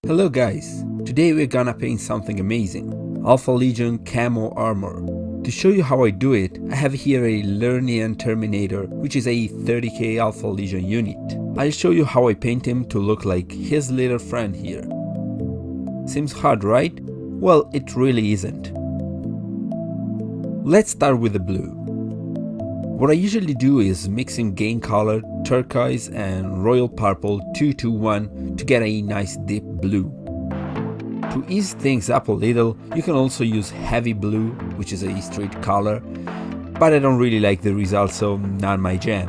Hello guys, today we're gonna paint something amazing, Alpha Legion Camo Armor. To show you how I do it, I have here a Lernian Terminator, which is a 30k Alpha Legion unit. I'll show you how I paint him to look like his little friend here. Seems hard, right? Well, it really isn't. Let's start with the blue. What I usually do is mix in Gain Color, Turquoise and Royal Purple 221 to get a nice deep blue. To ease things up a little, you can also use Heavy Blue, which is a straight color, but I don't really like the result, so not my jam.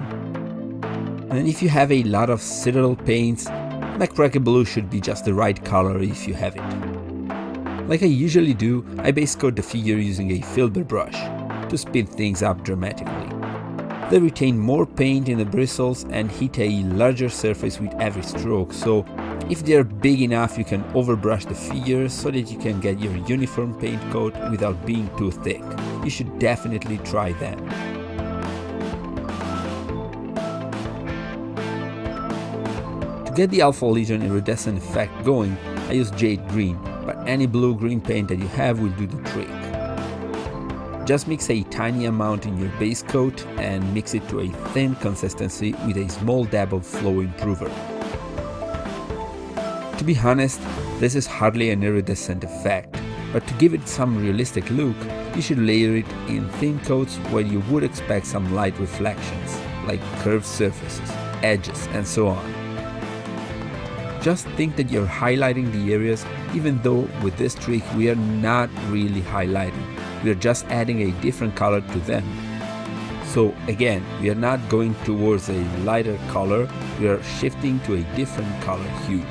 And if you have a lot of Citadel paints, McCracken Blue should be just the right color if you have it. Like I usually do, I base coat the figure using a filbert brush to speed things up dramatically. They retain more paint in the bristles and hit a larger surface with every stroke, so if they're big enough you can overbrush the figure so that you can get your uniform paint coat without being too thick. You should definitely try that. To get the Alpha Legion iridescent effect going, I use jade green, but any blue-green paint that you have will do the trick. Just mix a tiny amount in your base coat and mix it to a thin consistency with a small dab of flow improver. To be honest, this is hardly an iridescent effect, but to give it some realistic look, you should layer it in thin coats where you would expect some light reflections, like curved surfaces, edges, and so on. Just think that you're highlighting the areas, even though with this trick we are not really highlighting. We are just adding a different color to them. So again, we are not going towards a lighter color, we are shifting to a different color hue.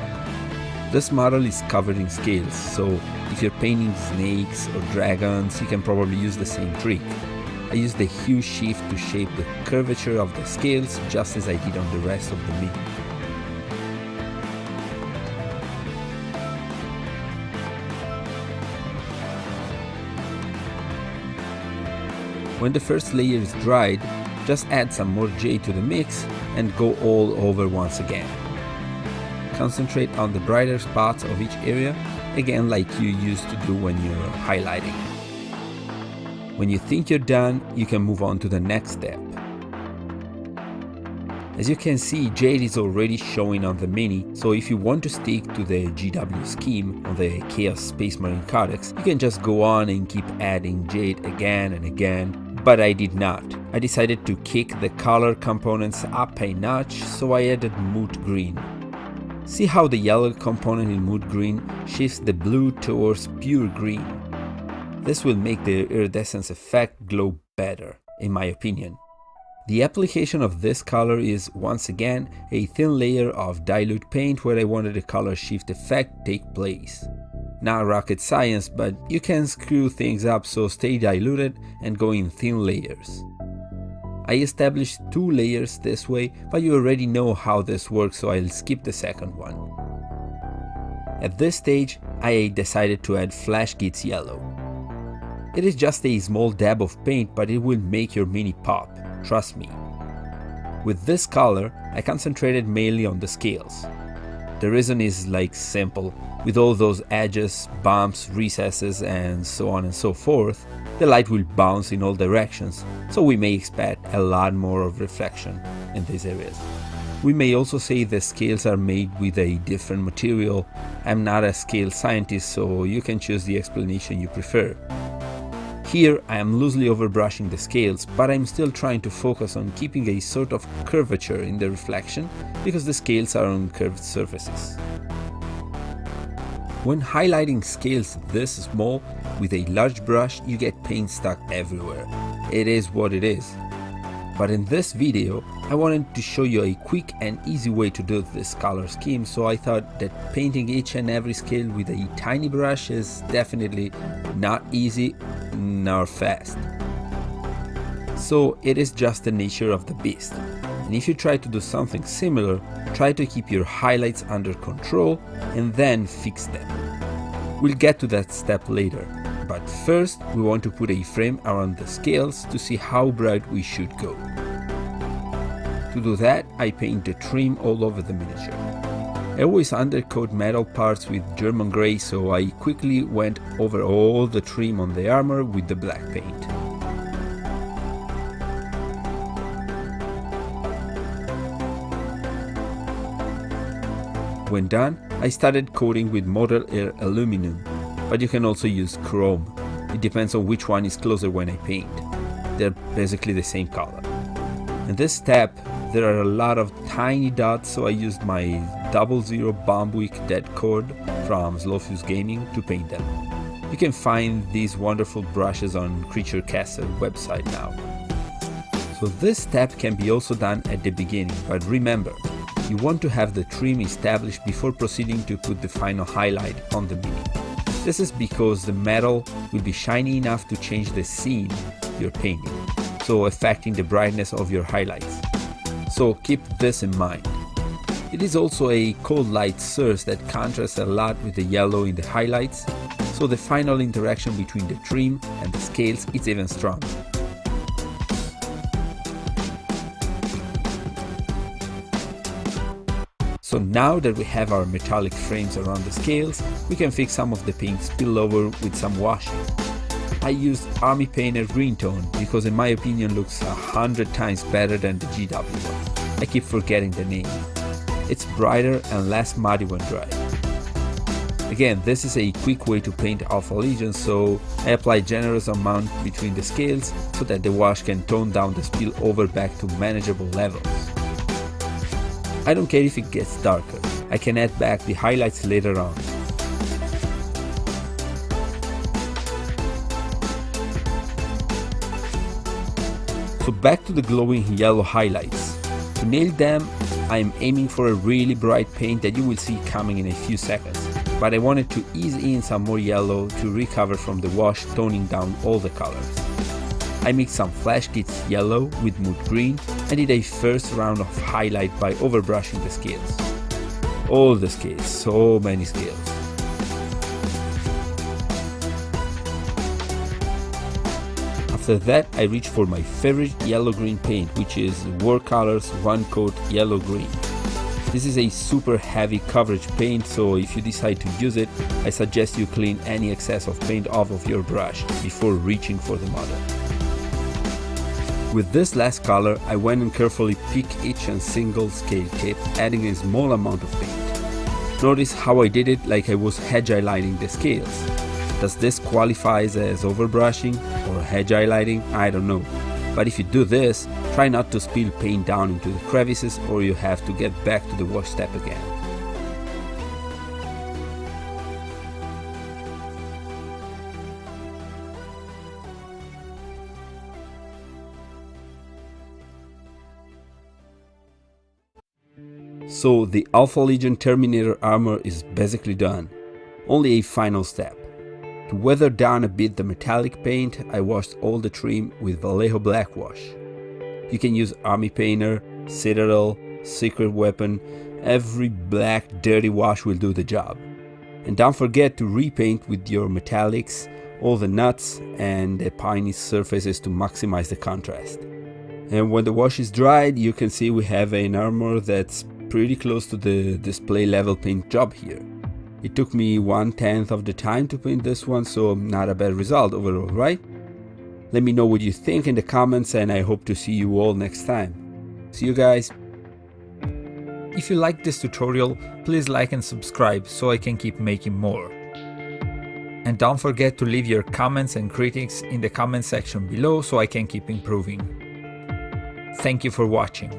This model is covered in scales, so if you're painting snakes or dragons, you can probably use the same trick. I used the hue shift to shape the curvature of the scales just as I did on the rest of the mini. When the first layer is dried, just add some more jade to the mix and go all over once again. Concentrate on the brighter spots of each area, again like you used to do when you're highlighting. When you think you're done, you can move on to the next step. As you can see, jade is already showing on the mini, so if you want to stick to the GW scheme on the Chaos Space Marine Codex, you can just go on and keep adding jade again and again. But I did not. I decided to kick the color components up a notch, so I added mood green. See how the yellow component in mood green shifts the blue towards pure green. This will make the iridescence effect glow better, in my opinion. The application of this color is, once again, a thin layer of dilute paint where I wanted a color shift effect take place. Not rocket science, but you can screw things up, so stay diluted and go in thin layers. I established 2 layers this way, but you already know how this works, so I'll skip the second one. At this stage, I decided to add Flash Gitz Yellow. It is just a small dab of paint, but it will make your mini pop, trust me. With this color, I concentrated mainly on the scales. The reason is like simple. With all those edges, bumps, recesses and so on and so forth, the light will bounce in all directions, so we may expect a lot more of reflection in these areas. We may also say the scales are made with a different material. I'm not a scale scientist, so you can choose the explanation you prefer. Here I am loosely overbrushing the scales, but I'm still trying to focus on keeping a sort of curvature in the reflection because the scales are on curved surfaces. When highlighting scales this small with a large brush, you get paint stuck everywhere. It is what it is. But in this video, I wanted to show you a quick and easy way to do this color scheme, so I thought that painting each and every scale with a tiny brush is definitely not easy nor fast. So it is just the nature of the beast. And if you try to do something similar, try to keep your highlights under control and then fix them. We'll get to that step later, but first we want to put a frame around the scales to see how bright we should go. To do that, I paint the trim all over the miniature. I always undercoat metal parts with German grey, so I quickly went over all the trim on the armor with the black paint. When done, I started coating with Model Air aluminum, but you can also use chrome. It depends on which one is closer when I paint. They're basically the same color. In this step, there are a lot of tiny dots, so I used my 00 Bombwick dead cord from Slowfuse Gaming to paint them. You can find these wonderful brushes on Creature Castle website now. So this step can be also done at the beginning, but remember, you want to have the trim established before proceeding to put the final highlight on the Mini. This is because the metal will be shiny enough to change the scene you're painting, so affecting the brightness of your highlights. So keep this in mind. It is also a cold light source that contrasts a lot with the yellow in the highlights, so the final interaction between the trim and the scales is even stronger. So now that we have our metallic frames around the scales, we can fix some of the paint spillover with some washing. I used Army Painter Green Tone because in my opinion looks 100 times better than the GW one. I keep forgetting the name. It's brighter and less muddy when dry. Again, this is a quick way to paint Alpha Legion, so I apply generous amount between the scales so that the wash can tone down the spillover back to manageable levels. I don't care if it gets darker, I can add back the highlights later on. So back to the glowing yellow highlights. To nail them, I am aiming for a really bright paint that you will see coming in a few seconds, but I wanted to ease in some more yellow to recover from the wash, toning down all the colors. I mixed some Flash Kits yellow with mood green and did a first round of highlight by overbrushing the scales. All the scales, so many scales. After that, I reached for my favorite yellow-green paint, which is Warcolor's One Coat Yellow Green. This is a super heavy coverage paint, so if you decide to use it, I suggest you clean any excess of paint off of your brush before reaching for the model. With this last color, I went and carefully picked each and single scale tip, adding a small amount of paint. Notice how I did it like I was hedge highlighting the scales. Does this qualify as overbrushing or hedge highlighting? I don't know. But if you do this, try not to spill paint down into the crevices or you have to get back to the wash step again. So the Alpha Legion Terminator armor is basically done. Only a final step. To weather down a bit the metallic paint, I washed all the trim with Vallejo Black Wash. You can use Army Painter, Citadel, Secret Weapon, every black dirty wash will do the job. And don't forget to repaint with your metallics, all the nuts and the piney surfaces to maximize the contrast. And when the wash is dried, you can see we have an armor that's pretty close to the display level paint job here. It took me 1/10 of the time to paint this one, so not a bad result overall, right? Let me know what you think in the comments and I hope to see you all next time. See you guys! If you like this tutorial, please like and subscribe so I can keep making more. And don't forget to leave your comments and critiques in the comment section below so I can keep improving. Thank you for watching.